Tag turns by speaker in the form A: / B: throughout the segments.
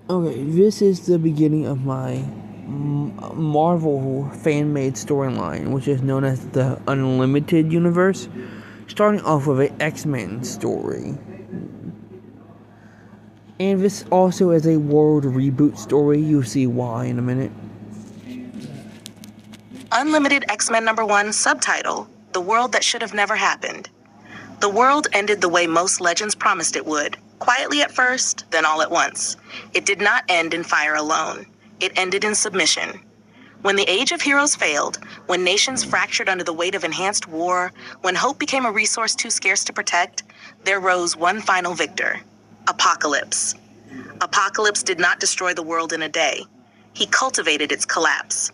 A: Okay, this is the beginning of my Marvel fan-made storyline, which is known as the Unlimited Universe, starting off with an X-Men story. And this also is a world reboot story. You'll see why in a minute.
B: Unlimited X-Men #1 subtitle, The World That Should Have Never Happened. The world ended the way most legends promised it would. Quietly at first, then all at once. It did not end in fire alone. It ended in submission. When the age of heroes failed, when nations fractured under the weight of enhanced war, when hope became a resource too scarce to protect, there rose one final victor: Apocalypse. Apocalypse did not destroy the world in a day. He cultivated its collapse.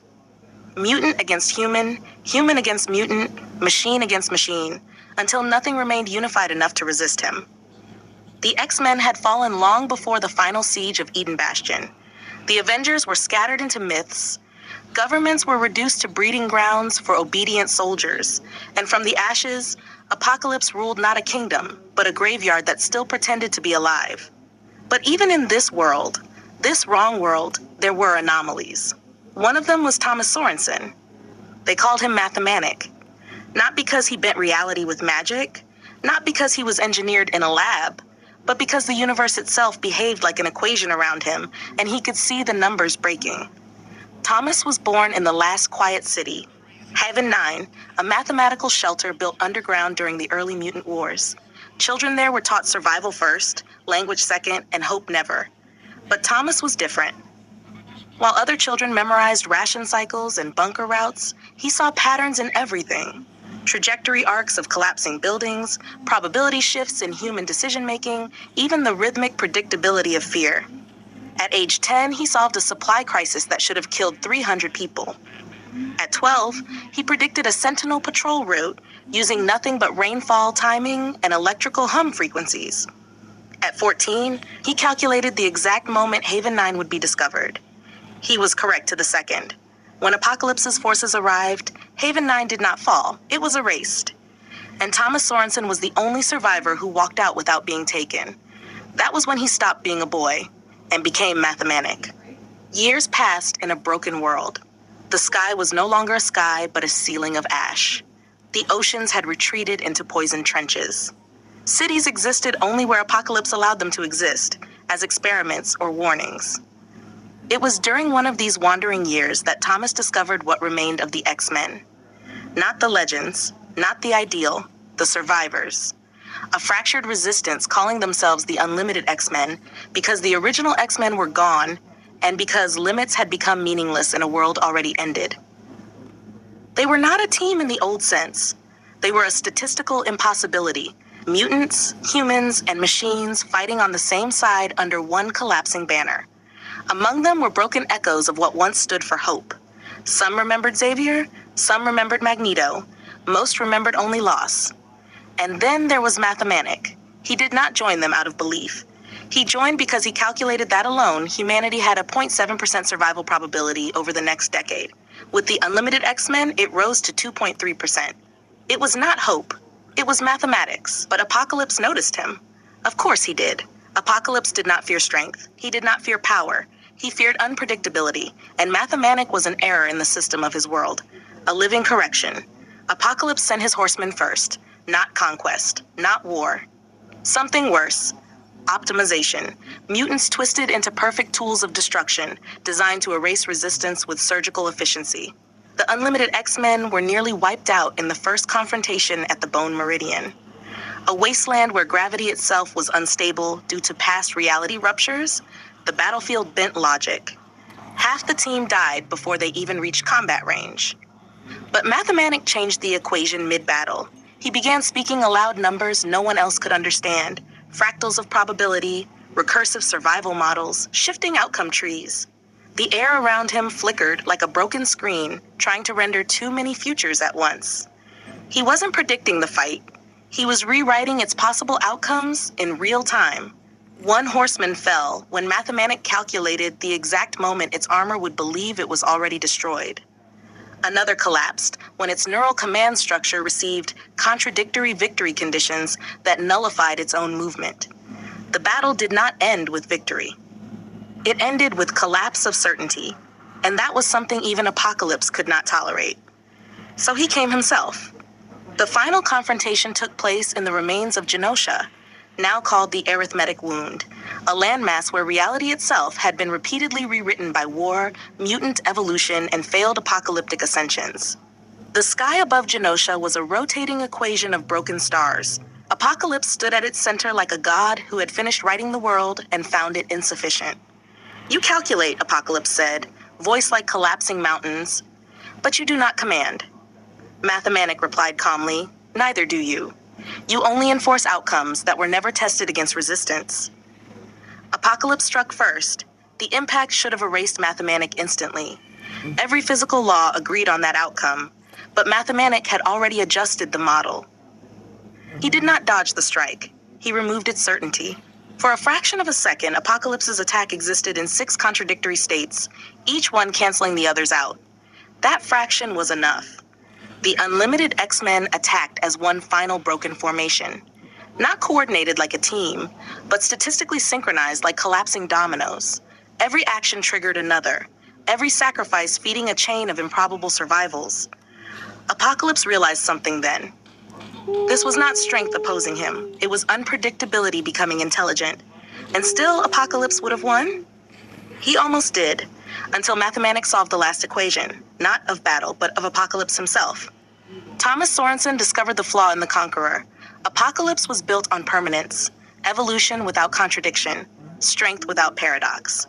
B: Mutant against human, human against mutant, machine against machine, until nothing remained unified enough to resist him. The X-Men had fallen long before the final siege of Eden Bastion. The Avengers were scattered into myths. Governments were reduced to breeding grounds for obedient soldiers. And from the ashes, Apocalypse ruled not a kingdom, but a graveyard that still pretended to be alive. But even in this world, this wrong world, there were anomalies. One of them was Thomas Sorensen. They called him Mathematic. Not because he bent reality with magic, not because he was engineered in a lab, but because the universe itself behaved like an equation around him, and he could see the numbers breaking. Thomas was born in the last quiet city, Haven 9, a mathematical shelter built underground during the early mutant wars. Children there were taught survival first, language second, and hope never. But Thomas was different. While other children memorized ration cycles and bunker routes, he saw patterns in everything. Trajectory arcs of collapsing buildings, probability shifts in human decision-making, even the rhythmic predictability of fear. At age 10, he solved a supply crisis that should have killed 300 people. At 12, he predicted a sentinel patrol route using nothing but rainfall timing and electrical hum frequencies. At 14, he calculated the exact moment Haven 9 would be discovered. He was correct to the second. When Apocalypse's forces arrived, Haven 9 did not fall. It was erased. And Thomas Sorensen was the only survivor who walked out without being taken. That was when he stopped being a boy and became Mathematic. Years passed in a broken world. The sky was no longer a sky, but a ceiling of ash. The oceans had retreated into poisoned trenches. Cities existed only where Apocalypse allowed them to exist, as experiments or warnings. It was during one of these wandering years that Thomas discovered what remained of the X-Men. Not the legends, not the ideal, the survivors. A fractured resistance calling themselves the Unlimited X-Men because the original X-Men were gone and because limits had become meaningless in a world already ended. They were not a team in the old sense. They were a statistical impossibility. Mutants, humans, and machines fighting on the same side under one collapsing banner. Among them were broken echoes of what once stood for hope. Some remembered Xavier, some remembered Magneto, most remembered only loss. And then there was Mathematic. He did not join them out of belief. He joined because he calculated that alone, humanity had a 0.7% survival probability over the next decade. With the Unlimited X-Men, it rose to 2.3%. It was not hope. It was mathematics, but Apocalypse noticed him. Of course he did. Apocalypse did not fear strength. He did not fear power. He feared unpredictability, and Mathematic was an error in the system of his world. A living correction. Apocalypse sent his horsemen first. Not conquest. Not war. Something worse. Optimization. Mutants twisted into perfect tools of destruction, designed to erase resistance with surgical efficiency. The Unlimited X-Men were nearly wiped out in the first confrontation at the Bone Meridian. A wasteland where gravity itself was unstable due to past reality ruptures, the battlefield bent logic. Half the team died before they even reached combat range. But Mathematic changed the equation mid-battle. He began speaking aloud numbers no one else could understand, fractals of probability, recursive survival models, shifting outcome trees. The air around him flickered like a broken screen, trying to render too many futures at once. He wasn't predicting the fight. He was rewriting its possible outcomes in real time. One horseman fell when Mathematic calculated the exact moment its armor would believe it was already destroyed. Another collapsed when its neural command structure received contradictory victory conditions that nullified its own movement. The battle did not end with victory. It ended with collapse of certainty, and that was something even Apocalypse could not tolerate. So he came himself. The final confrontation took place in the remains of Genosha, now called the Arithmetic Wound, a landmass where reality itself had been repeatedly rewritten by war, mutant evolution, and failed apocalyptic ascensions. The sky above Genosha was a rotating equation of broken stars. Apocalypse stood at its center like a god who had finished writing the world and found it insufficient. "You calculate," Apocalypse said, voice like collapsing mountains, "but you do not command." Mathemanic replied calmly, "Neither do you. You only enforce outcomes that were never tested against resistance." Apocalypse struck first. The impact should have erased Mathemanic instantly. Every physical law agreed on that outcome, but Mathemanic had already adjusted the model. He did not dodge the strike. He removed its certainty. For a fraction of a second, Apocalypse's attack existed in 6 contradictory states, each one canceling the others out. That fraction was enough. The Unlimited X-Men attacked as one final broken formation. Not coordinated like a team, but statistically synchronized like collapsing dominoes. Every action triggered another, every sacrifice feeding a chain of improbable survivals. Apocalypse realized something then. This was not strength opposing him. It was unpredictability becoming intelligent. And still, Apocalypse would have won? He almost did, until Mathemanic solved the last equation, not of battle, but of Apocalypse himself. Thomas Sorensen discovered the flaw in the Conqueror. Apocalypse was built on permanence, evolution without contradiction, strength without paradox.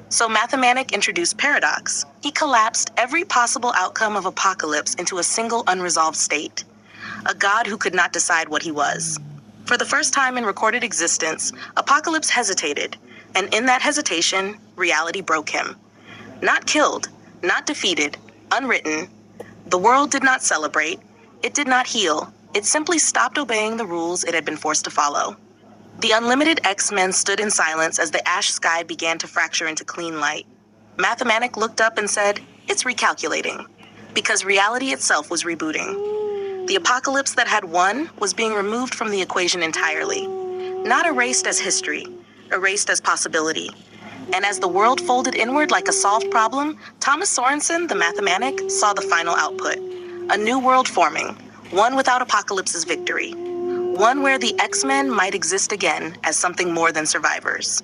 B: So Mathemanic introduced paradox. He collapsed every possible outcome of Apocalypse into a single unresolved state. A god who could not decide what he was. For the first time in recorded existence, Apocalypse hesitated, and in that hesitation, reality broke him. Not killed, not defeated, unwritten. The world did not celebrate. It did not heal. It simply stopped obeying the rules it had been forced to follow. The Unlimited X-Men stood in silence as the ash sky began to fracture into clean light. Mathemanic looked up and said, "It's recalculating," because reality itself was rebooting. The Apocalypse that had won was being removed from the equation entirely. Not erased as history, erased as possibility. And as the world folded inward like a solved problem, Thomas Sorensen, the Mathemanic, saw the final output. A new world forming, one without Apocalypse's victory. One where the X-Men might exist again as something more than survivors.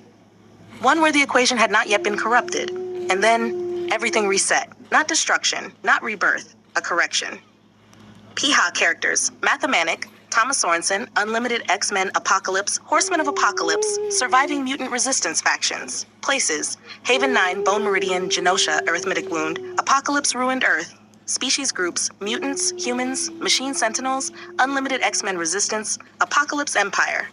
B: One where the equation had not yet been corrupted. And then everything reset. Not destruction, not rebirth, a correction. PHA characters: Mathemanic, Thomas Sorensen, Unlimited X-Men Apocalypse, Horsemen of Apocalypse, Surviving Mutant Resistance Factions. Places: Haven 9, Bone Meridian, Genosha, Arithmetic Wound, Apocalypse Ruined Earth. Species groups: Mutants, Humans, Machine Sentinels, Unlimited X-Men Resistance, Apocalypse Empire.